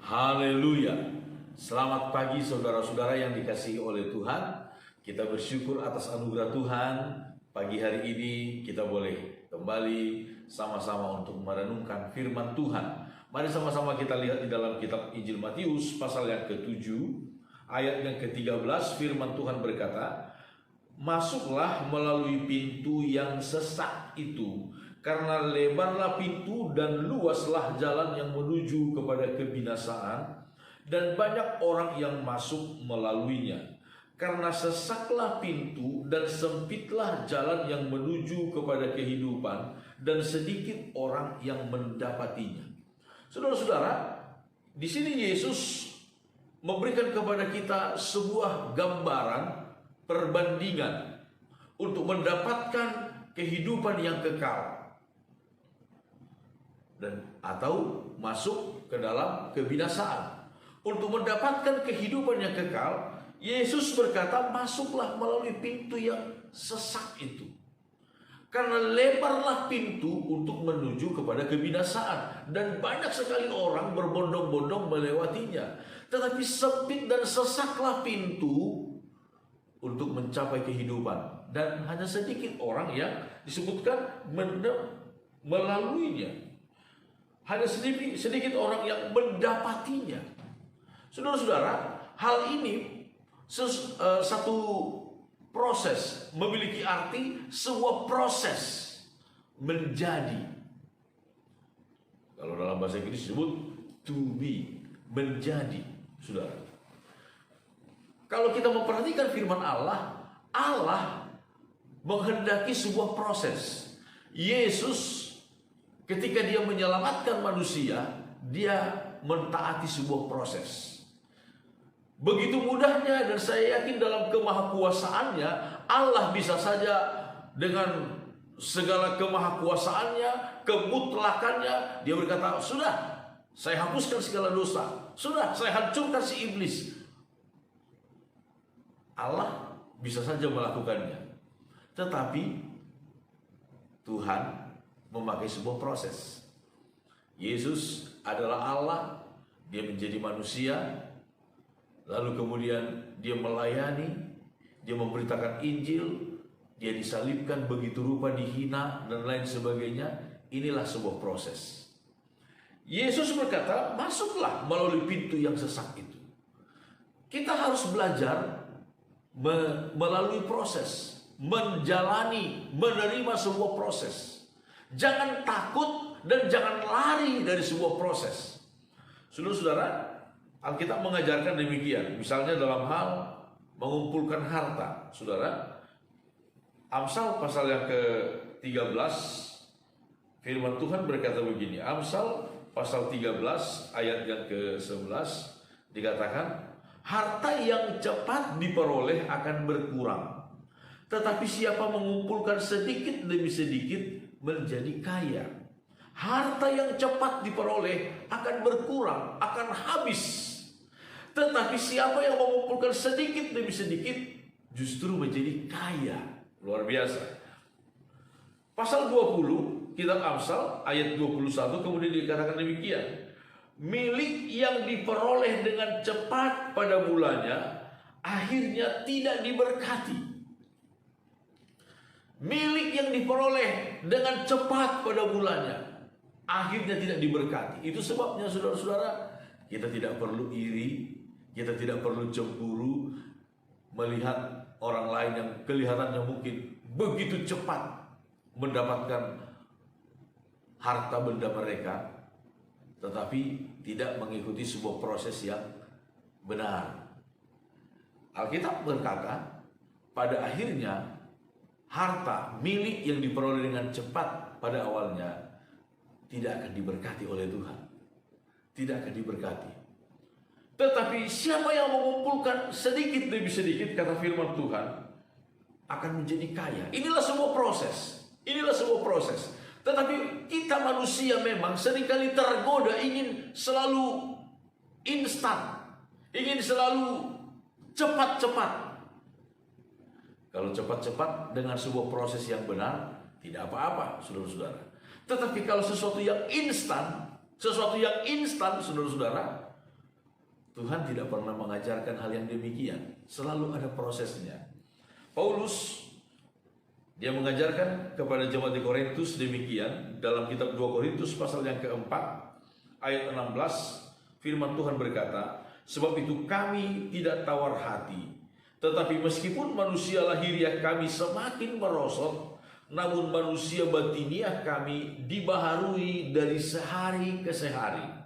Haleluya. Selamat pagi saudara-saudara yang dikasihi oleh Tuhan. Kita bersyukur atas anugerah Tuhan. Pagi hari ini kita boleh kembali sama-sama untuk merenungkan firman Tuhan. Mari sama-sama kita lihat di dalam kitab Injil Matius pasal yang ke-7 ayat yang ke-13. Firman Tuhan berkata, "Masuklah melalui pintu yang sesak itu, karena lebarlah pintu dan luaslah jalan yang menuju kepada kebinasaan, dan banyak orang yang masuk melaluinya. Karena sesaklah pintu dan sempitlah jalan yang menuju kepada kehidupan, dan sedikit orang yang mendapatinya." Saudara-saudara, di sini Yesus memberikan kepada kita sebuah gambaran perbandingan untuk mendapatkan kehidupan yang kekal dan atau masuk ke dalam kebinasaan. Untuk mendapatkan kehidupan yang kekal, Yesus berkata, masuklah melalui pintu yang sesak itu. Karena lebarlah pintu untuk menuju kepada kebinasaan, dan banyak sekali orang berbondong-bondong melewatinya. Tetapi sempit dan sesaklah pintu untuk mencapai kehidupan, dan hanya sedikit orang yang disebutkan melaluinya. Hanya sedikit orang yang mendapatinya. Saudara-saudara, hal ini satu proses, memiliki arti sebuah proses menjadi. Kalau dalam bahasa Inggris disebut to be, menjadi, saudara. Kalau kita memperhatikan firman Allah, Allah menghendaki sebuah proses. Yesus ketika dia menyelamatkan manusia, dia mentaati sebuah proses. Begitu mudahnya, dan saya yakin dalam kemahakuasaannya, Allah bisa saja dengan segala kemahakuasaannya, kemutlakannya, dia berkata, sudah, saya hapuskan segala dosa. Sudah, saya hancurkan si iblis. Allah bisa saja melakukannya. Tetapi Tuhan memakai sebuah proses. Yesus adalah Allah, dia menjadi manusia, lalu kemudian dia melayani, dia memberitakan Injil, dia disalibkan, begitu rupa dihina, dan lain sebagainya. Inilah sebuah proses. Yesus berkata, masuklah melalui pintu yang sesak itu. Kita harus belajar melalui proses, menjalani, menerima sebuah proses. Jangan takut dan jangan lari dari sebuah proses. Saudara-saudara, Alkitab mengajarkan demikian. Misalnya dalam hal mengumpulkan harta. Saudara, Amsal pasal yang ke-13, firman Tuhan berkata begini. Amsal pasal 13 ayat yang ke-11 dikatakan, harta yang cepat diperoleh akan berkurang, tetapi siapa mengumpulkan sedikit demi sedikit menjadi kaya. Harta yang cepat diperoleh akan berkurang, akan habis. Tetapi siapa yang mengumpulkan sedikit demi sedikit justru menjadi kaya. Luar biasa. Pasal 20 kitab Amsal ayat 21 kemudian dikatakan demikian. Milik yang diperoleh dengan cepat pada mulanya akhirnya tidak diberkati. Milik yang diperoleh dengan cepat pada mulanya akhirnya tidak diberkati. Itu sebabnya saudara-saudara, kita tidak perlu iri, kita tidak perlu cemburu melihat orang lain yang kelihatannya mungkin begitu cepat mendapatkan harta benda mereka, tetapi tidak mengikuti sebuah proses yang benar. Alkitab berkata, pada akhirnya harta milik yang diperoleh dengan cepat pada awalnya tidak akan diberkati oleh Tuhan. Tidak akan diberkati. Tetapi siapa yang mengumpulkan sedikit demi sedikit, kata firman Tuhan, akan menjadi kaya. Inilah sebuah proses. Inilah sebuah proses. Tetapi kita manusia memang seringkali tergoda ingin selalu instan. Ingin selalu cepat-cepat. Kalau cepat-cepat dengan sebuah proses yang benar, tidak apa-apa, saudara-saudara. Tetapi kalau sesuatu yang instan, saudara-saudara, Tuhan tidak pernah mengajarkan hal yang demikian. Selalu ada prosesnya. Paulus, dia mengajarkan kepada jemaat di Korintus demikian. Dalam kitab 2 Korintus pasal yang keempat, ayat 16, firman Tuhan berkata, sebab itu kami tidak tawar hati, tetapi meskipun manusia lahiriah kami semakin merosot, namun manusia batiniah kami dibaharui dari sehari ke sehari.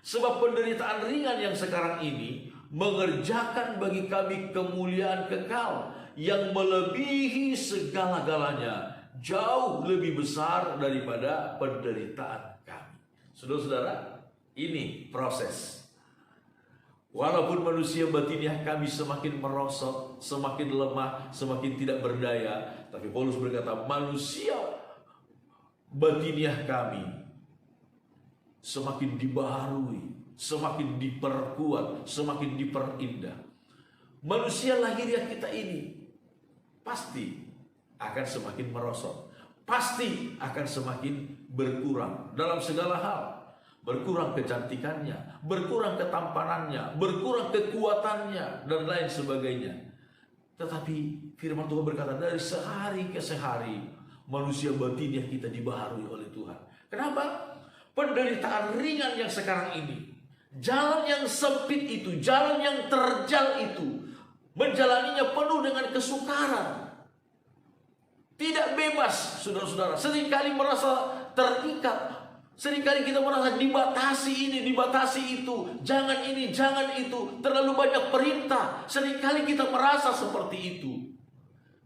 Sebab penderitaan ringan yang sekarang ini mengerjakan bagi kami kemuliaan kekal yang melebihi segala-galanya, jauh lebih besar daripada penderitaan kami. Saudara-saudara, ini proses. Walaupun manusia batiniah kami semakin merosot, semakin lemah, semakin tidak berdaya, tapi Paulus berkata, manusia batiniah kami semakin dibaharui, semakin diperkuat, semakin diperindah. Manusia lahiriah kita ini pasti akan semakin merosot, pasti akan semakin berkurang dalam segala hal. Berkurang kecantikannya, berkurang ketampanannya, berkurang kekuatannya, dan lain sebagainya. Tetapi firman Tuhan berkata, dari sehari ke sehari manusia batiniah kita dibaharui oleh Tuhan. Kenapa? Penderitaan ringan yang sekarang ini, jalan yang sempit itu, jalan yang terjal itu, menjalaninya penuh dengan kesukaran, tidak bebas, saudara-saudara. Seringkali merasa terikat, seringkali kita merasa dibatasi ini, dibatasi itu, jangan ini, jangan itu, terlalu banyak perintah. Seringkali kita merasa seperti itu.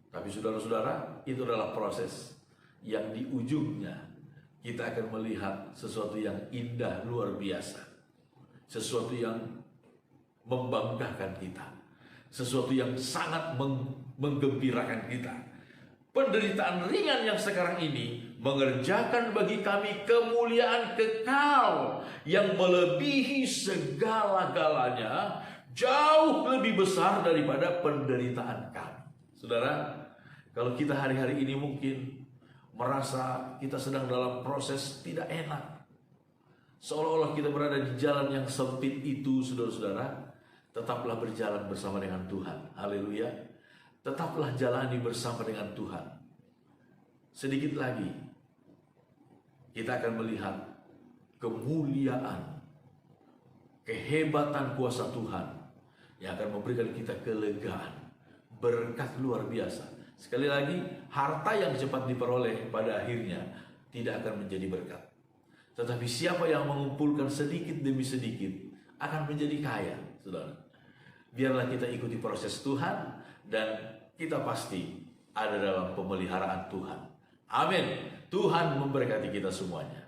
Tapi saudara-saudara, itu adalah proses yang di ujungnya kita akan melihat sesuatu yang indah luar biasa, sesuatu yang membanggakan kita, sesuatu yang sangat menggembirakan kita. Penderitaan ringan yang sekarang ini mengerjakan bagi kami kemuliaan kekal yang melebihi segala-galanya, jauh lebih besar daripada penderitaan kami. Saudara, kalau kita hari-hari ini mungkin merasa kita sedang dalam proses tidak enak, seolah-olah kita berada di jalan yang sempit itu, saudara-saudara, tetaplah berjalan bersama dengan Tuhan. Haleluya. Tetaplah jalani bersama dengan Tuhan. Sedikit lagi kita akan melihat kemuliaan, kehebatan kuasa Tuhan yang akan memberikan kita kelegaan, berkat luar biasa. Sekali lagi, harta yang cepat diperoleh pada akhirnya tidak akan menjadi berkat. Tetapi siapa yang mengumpulkan sedikit demi sedikit akan menjadi kaya, saudara. Biarlah kita ikuti proses Tuhan dan kita pasti ada dalam pemeliharaan Tuhan. Amin. Tuhan memberkati kita semuanya.